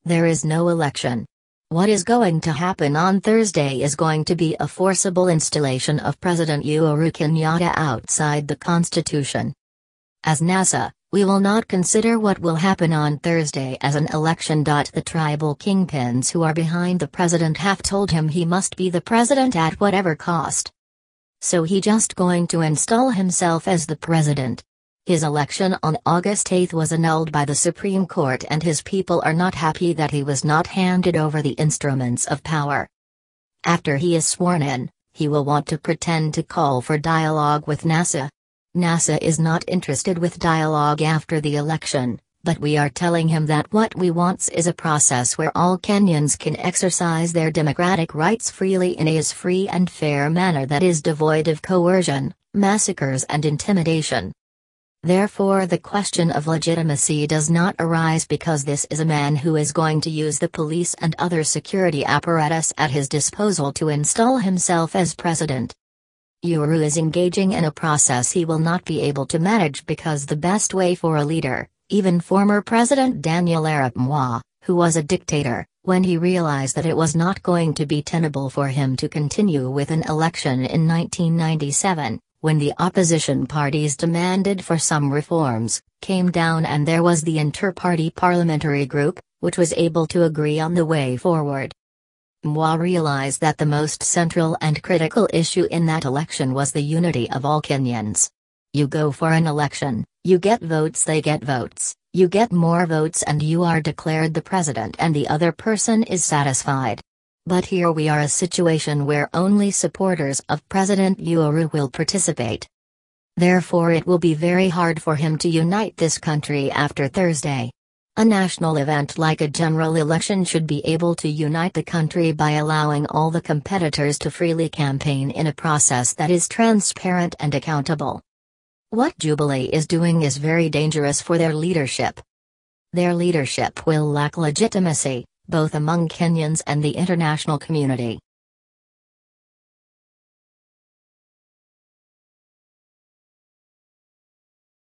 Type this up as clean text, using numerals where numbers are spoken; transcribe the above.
There is no election. What is going to happen on Thursday is going to be a forcible installation of President Uhuru Kenyatta outside the Constitution. As NASA, we will not consider what will happen on Thursday as an election. The tribal kingpins who are behind the president have told him he must be the president at whatever cost. So he just going to install himself as the president. His election on August 8 was annulled by the Supreme Court, and his people are not happy that he was not handed over the instruments of power. After he is sworn in, he will want to pretend to call for dialogue with NASA. NASA is not interested with dialogue after the election, but we are telling him that what we want is a process where all Kenyans can exercise their democratic rights freely in a free and fair manner that is devoid of coercion, massacres and intimidation. Therefore, the question of legitimacy does not arise, because this is a man who is going to use the police and other security apparatus at his disposal to install himself as president. Uhuru is engaging in a process he will not be able to manage, because the best way for a leader, even former President Daniel Arap Moi, who was a dictator, when he realized that it was not going to be tenable for him to continue with an election in 1997, when the opposition parties demanded for some reforms, came down and there was the inter-party parliamentary group, which was able to agree on the way forward. Moi realized that the most central and critical issue in that election was the unity of all Kenyans. You go for an election, you get votes, they get votes, you get more votes and you are declared the president and the other person is satisfied. But here we are, a situation where only supporters of President Uhuru will participate. Therefore it will be very hard for him to unite this country after Thursday. A national event like a general election should be able to unite the country by allowing all the competitors to freely campaign in a process that is transparent and accountable. What Jubilee is doing is very dangerous for their leadership. Their leadership will lack legitimacy, both among Kenyans and the international community.